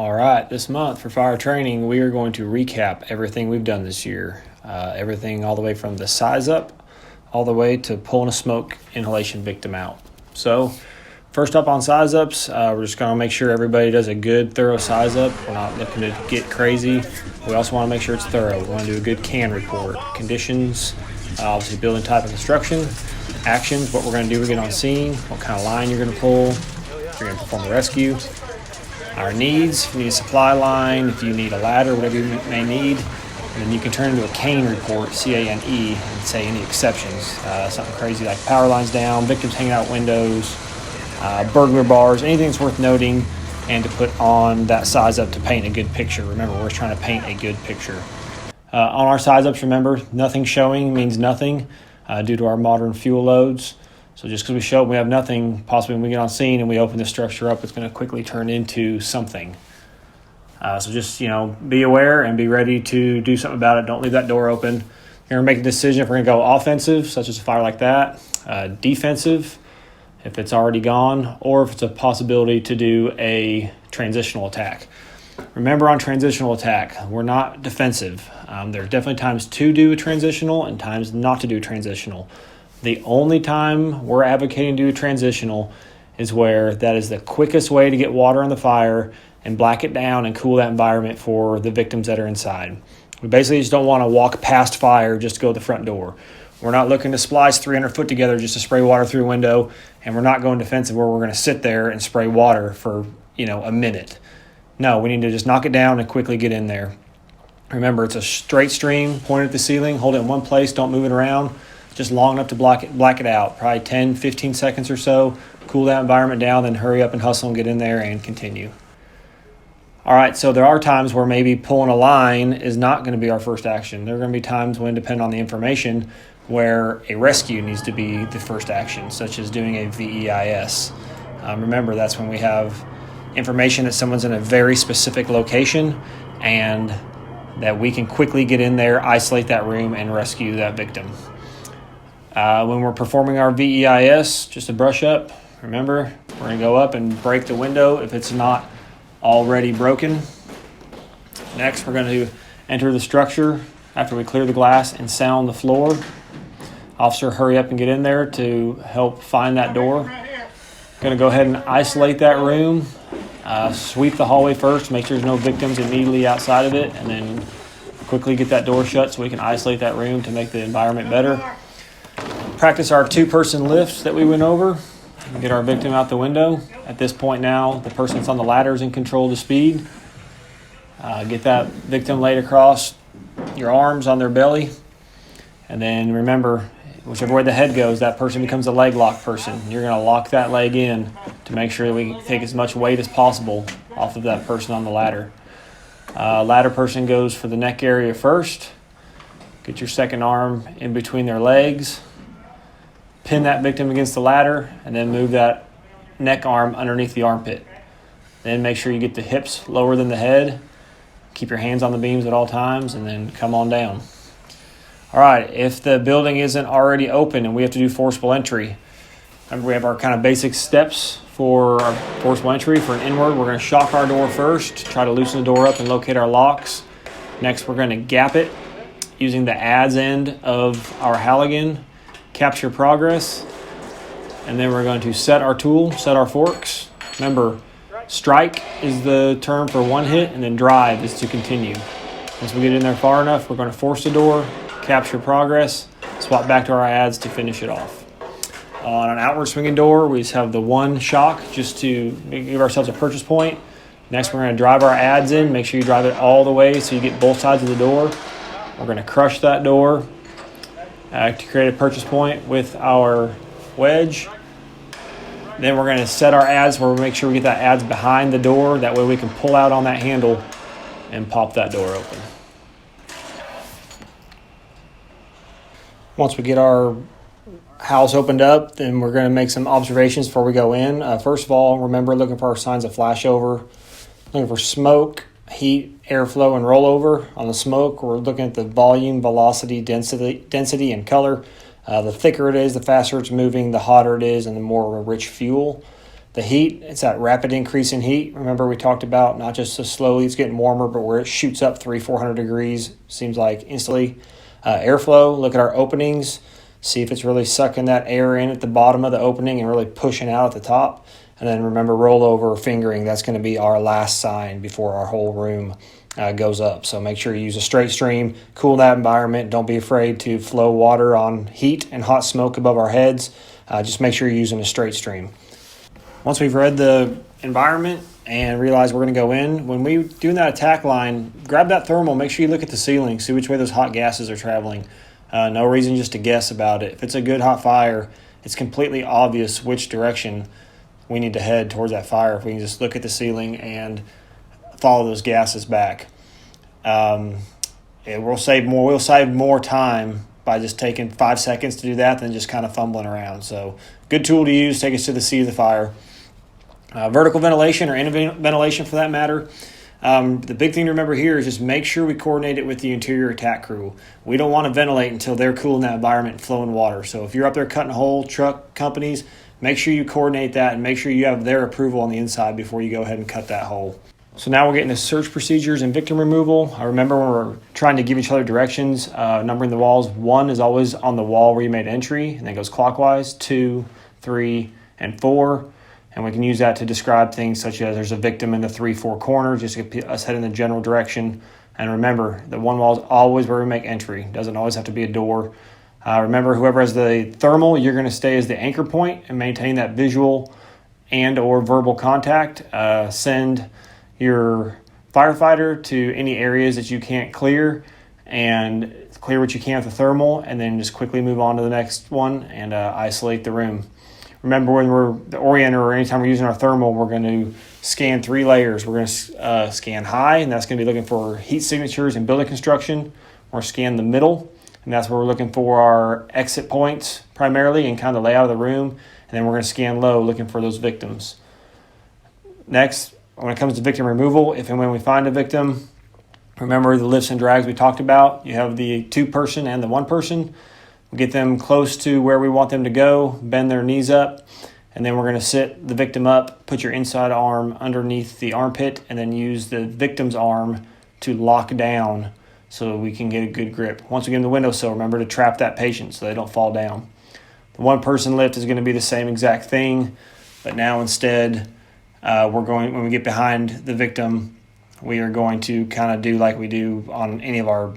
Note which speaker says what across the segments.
Speaker 1: All right, this month for fire training, we are going to recap everything we've done this year. Everything all the way from the size up, all the way to pulling a smoke inhalation victim out. So, first up on size ups, we're just going to make sure everybody does a good, thorough size up. We're not looking to get crazy. We also want to make sure it's thorough. We want to do a good CAN report. Conditions, obviously building type of construction. Actions, what we're going to do to get on scene, what kind of line you're going to pull, if you're going to perform a rescue. Our needs, if you need a supply line, if you need a ladder, whatever you may need. And then you can turn into a CANE report, C-A-N-E, and say any exceptions. Something crazy like power lines down, victims hanging out windows, burglar bars, anything that's worth noting, and to put on that size up to paint a good picture. Remember, we're trying to paint a good picture. On our size ups, remember, nothing showing means nothing due to our modern fuel loads. So just because we show up, we have nothing, possibly when we get on scene and we open the structure up, it's going to quickly turn into something. So just, be aware and be ready to do something about it. Don't leave that door open. You're going to make a decision if we're going to go offensive, such as a fire like that, defensive, if it's already gone, or if it's a possibility to do a transitional attack. Remember, on transitional attack, we're not defensive. There's definitely times to do a transitional and times not to do transitional. The only time we're advocating to do a transitional is where that is the quickest way to get water on the fire and black it down and cool that environment for the victims that are inside. We basically just don't want to walk past fire just to go to the front door. We're not looking to splice 300 foot together just to spray water through a window, and we're not going defensive where we're going to sit there and spray water for, a minute. No, we need to just knock it down and quickly get in there. Remember, it's a straight stream, point at the ceiling, hold it in one place, don't move it around. Just long enough to black it out, probably 10, 15 seconds or so. Cool that environment down, then hurry up and hustle and get in there and continue. All right, so there are times where maybe pulling a line is not going to be our first action. There are going to be times when, depending on the information, where a rescue needs to be the first action, such as doing a VEIS. Remember, that's when we have information that someone's in a very specific location and that we can quickly get in there, isolate that room, and rescue that victim. When we're performing our VEIS, just a brush up, remember, we're going to go up and break the window if it's not already broken. Next, we're going to enter the structure after we clear the glass and sound the floor. Officer, hurry up and get in there to help find that door. Going to go ahead and isolate that room. Sweep the hallway first, make sure there's no victims immediately outside of it, and then quickly get that door shut so we can isolate that room to make the environment better. Practice our two-person lifts that we went over and get our victim out the window. At this point now, the person that's on the ladder is in control of the speed. Get that victim laid across your arms on their belly. And then remember, whichever way the head goes, that person becomes a leg lock person. You're going to lock that leg in to make sure that we take as much weight as possible off of that person on the ladder. Ladder person goes for the neck area first. Get your second arm in between their legs. Pin that victim against the ladder, and then move that neck arm underneath the armpit. Then make sure you get the hips lower than the head. Keep your hands on the beams at all times, and then come on down. All right, if the building isn't already open and we have to do forcible entry, remember we have our kind of basic steps for our forcible entry. For an inward, we're going to shock our door first, try to loosen the door up and locate our locks. Next, we're going to gap it using the adze end of our Halligan. Capture progress, and then we're going to set our tool, set our forks. Remember, strike is the term for one hit, and then drive is to continue. Once we get in there far enough, we're going to force the door, capture progress, swap back to our adze to finish it off. On an outward swinging door, we just have the one shock just to give ourselves a purchase point. Next, we're going to drive our adze in. Make sure you drive it all the way so you get both sides of the door. We're going to crush that door to create a purchase point with our wedge. Then we're going to set our adze where we make sure we get that adze behind the door. That way we can pull out on that handle and pop that door open. Once we get our house opened up, then we're going to make some observations before we go in. First of all, remember looking for our signs of flashover, looking for smoke, heat, airflow, and rollover. On the smoke, we're looking at the volume, velocity, density, and color. The thicker it is, the faster it's moving, the hotter it is, and the more of a rich fuel. The heat, it's that rapid increase in heat. Remember, we talked about not just so slowly it's getting warmer, but where it shoots up 300-400 degrees, seems like instantly. Airflow, look at our openings, see if it's really sucking that air in at the bottom of the opening and really pushing out at the top. And then remember, rollover fingering, that's going to be our last sign before our whole room goes up. So make sure you use a straight stream, cool that environment. Don't be afraid to flow water on heat and hot smoke above our heads. Just make sure you're using a straight stream. Once we've read the environment and realize we're going to go in, when we doing that attack line, grab that thermal, make sure you look at the ceiling, see which way those hot gases are traveling. No reason just to guess about it. If it's a good hot fire, it's completely obvious which direction we need to head towards that fire if we can just look at the ceiling and follow those gases back. We'll save more time by just taking 5 seconds to do that than just kind of fumbling around. So good tool to use, take us to the seat of the fire. Vertical ventilation or end ventilation for that matter. The big thing to remember here is just make sure we coordinate it with the interior attack crew. We don't want to ventilate until they're cool in that environment and flowing water. So if you're up there cutting a hole, truck companies, make sure you coordinate that and make sure you have their approval on the inside before you go ahead and cut that hole. So now we're getting to search procedures and victim removal. I remember when we're trying to give each other directions, numbering the walls. 1 is always on the wall where you made entry, and then goes clockwise. 2, 3, and 4. And we can use that to describe things such as there's a victim in the 3-4 corner, just to get us head in the general direction. And remember, the 1 wall is always where we make entry. It doesn't always have to be a door. Remember, whoever has the thermal, you're going to stay as the anchor point and maintain that visual and or verbal contact. Send your firefighter to any areas that you can't clear and clear what you can with the thermal, and then just quickly move on to the next one and isolate the room. Remember, when we're the orienter or anytime we're using our thermal, we're going to scan 3 layers. We're going to scan high, and that's going to be looking for heat signatures in building construction. We're going to scan the middle, and that's where we're looking for our exit points primarily and kind of the layout of the room. And then we're going to scan low, looking for those victims. Next, when it comes to victim removal, if and when we find a victim, remember the lifts and drags we talked about. You have the 2-person and the 1-person. We'll get them close to where we want them to go, bend their knees up, and then we're going to sit the victim up, put your inside arm underneath the armpit, and then use the victim's arm to lock down so we can get a good grip. Once we get in the windowsill, remember to trap that patient so they don't fall down. The 1-person lift is going to be the same exact thing, but now instead when we get behind the victim, we are going to kind of do like we do on any of our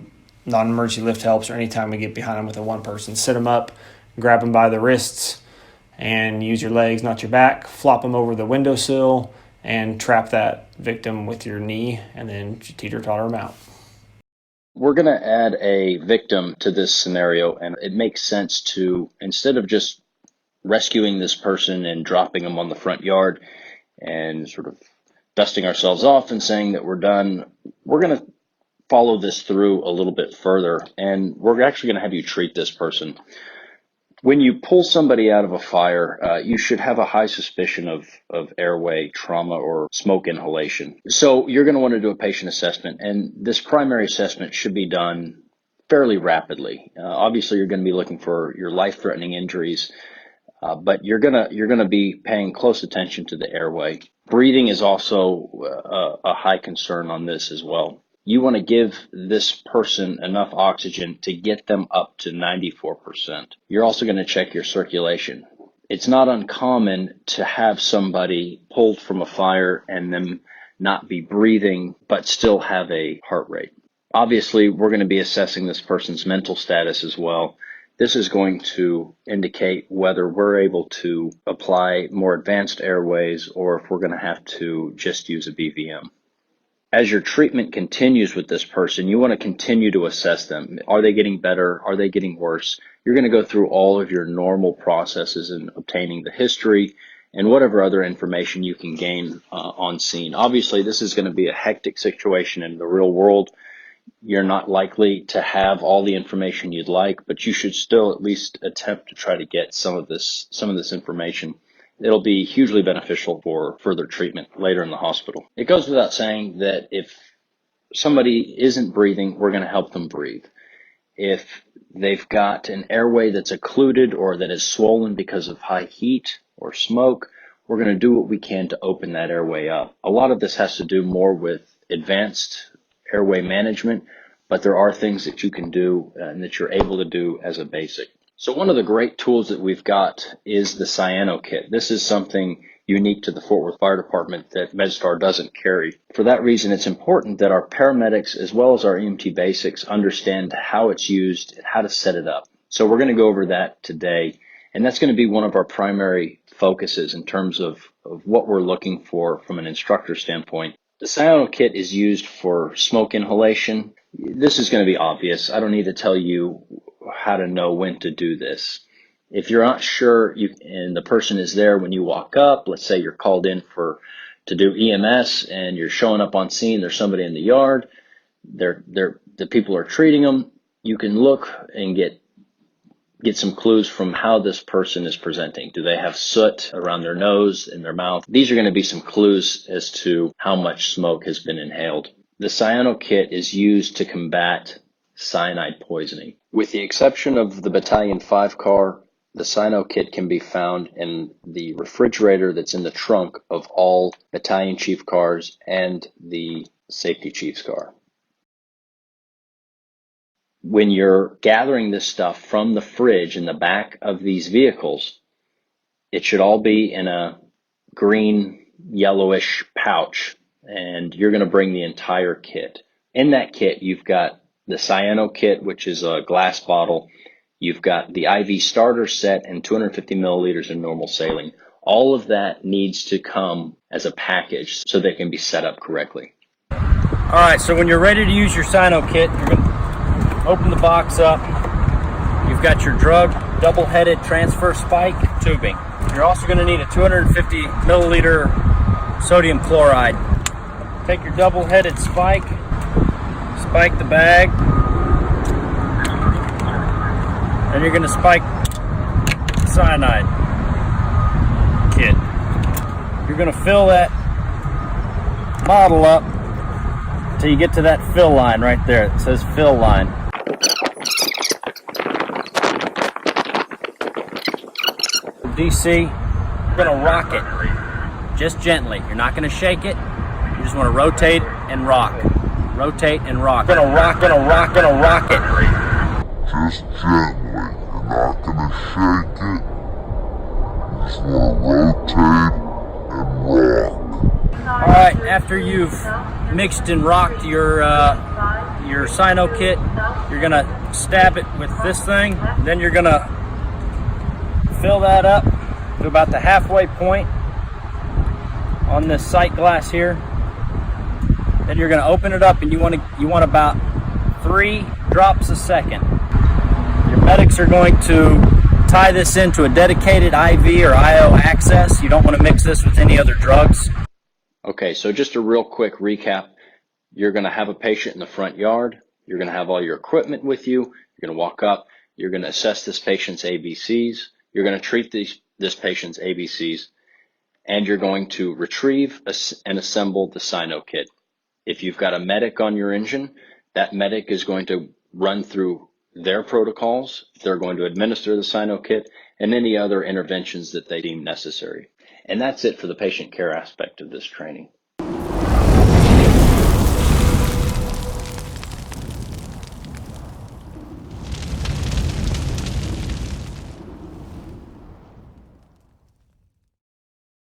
Speaker 1: non-emergency lift helps or anytime we get behind them with a 1-person. Sit them up, grab them by the wrists, and use your legs, not your back. Flop them over the windowsill and trap that victim with your knee, and then teeter-totter them out.
Speaker 2: We're going to add a victim to this scenario, and it makes sense to, instead of just rescuing this person and dropping them on the front yard and sort of dusting ourselves off and saying that we're done, we're going to follow this through a little bit further, and we're actually going to have you treat this person. When you pull somebody out of a fire, you should have a high suspicion of airway trauma or smoke inhalation. So you're going to want to do a patient assessment, and this primary assessment should be done fairly rapidly. Obviously, you're going to be looking for your life-threatening injuries, but you're gonna be paying close attention to the airway. Breathing is also a high concern on this as well. You want to give this person enough oxygen to get them up to 94%. You're also going to check your circulation. It's not uncommon to have somebody pulled from a fire and them not be breathing, but still have a heart rate. Obviously, we're going to be assessing this person's mental status as well. This is going to indicate whether we're able to apply more advanced airways or if we're going to have to just use a BVM. As your treatment continues with this person, you want to continue to assess them. Are they getting better? Are they getting worse? You're going to go through all of your normal processes in obtaining the history and whatever other information you can gain on scene. Obviously, this is going to be a hectic situation in the real world. You're not likely to have all the information you'd like, but you should still at least attempt to try to get some of this information. It'll be hugely beneficial for further treatment later in the hospital. It goes without saying that if somebody isn't breathing, we're going to help them breathe. If they've got an airway that's occluded or that is swollen because of high heat or smoke, we're going to do what we can to open that airway up. A lot of this has to do more with advanced airway management, but there are things that you can do and that you're able to do as a basic. So one of the great tools that we've got is the cyano kit. This is something unique to the Fort Worth Fire Department that MedStar doesn't carry. For that reason, it's important that our paramedics as well as our EMT basics understand how it's used and how to set it up. So we're going to go over that today, and that's going to be one of our primary focuses in terms of what we're looking for from an instructor standpoint. The cyano kit is used for smoke inhalation. This is going to be obvious. I don't need to tell you how to know when to do this. If you're not sure and the person is there when you walk up, let's say you're called in to do EMS and you're showing up on scene, there's somebody in the yard, the people are treating them, you can look and get some clues from how this person is presenting. Do they have soot around their nose and their mouth? These are going to be some clues as to how much smoke has been inhaled. The cyano kit is used to combat cyanide poisoning. With the exception of the Battalion 5 car, the cyano kit can be found in the refrigerator that's in the trunk of all battalion chief cars and the safety chief's car. When you're gathering this stuff from the fridge in the back of these vehicles, it should all be in a green, yellowish pouch, and you're going to bring the entire kit. In that kit, you've got the cyano kit, which is a glass bottle. You've got the IV starter set and 250 milliliters of normal saline. All of that needs to come as a package so they can be set up correctly.
Speaker 3: All right, so when you're ready to use your cyano kit, you're going to open the box up. You've got your drug double-headed transfer spike tubing. You're also going to need a 250 milliliter sodium chloride. Take your double-headed spike the bag, and you're going to spike the cyanide kit. You're going to fill that bottle up until you get to that fill line right there. It says fill line. DC, you're going to rock it just gently. You're not going to shake it. You just want to rotate and rock. Rotate and rock. You're going to rock it.
Speaker 4: Just gently. You're not going to shake it. You just want to rotate and rock.
Speaker 3: All right, after you've mixed and rocked your cyano kit, you're going to stab it with this thing. Then you're going to fill that up to about the halfway point on this sight glass here. Then you're going to open it up, and you want about 3 drops a second. Your medics are going to tie this into a dedicated IV or IO access. You don't want to mix this with any other drugs.
Speaker 2: Okay, so just a real quick recap. You're going to have a patient in the front yard. You're going to have all your equipment with you. You're going to walk up. You're going to assess this patient's ABCs. You're going to treat this patient's ABCs. And you're going to retrieve and assemble the cyano kit. If you've got a medic on your engine, that medic is going to run through their protocols. They're going to administer the cyano kit and any other interventions that they deem necessary. And that's it for the patient care aspect of this training.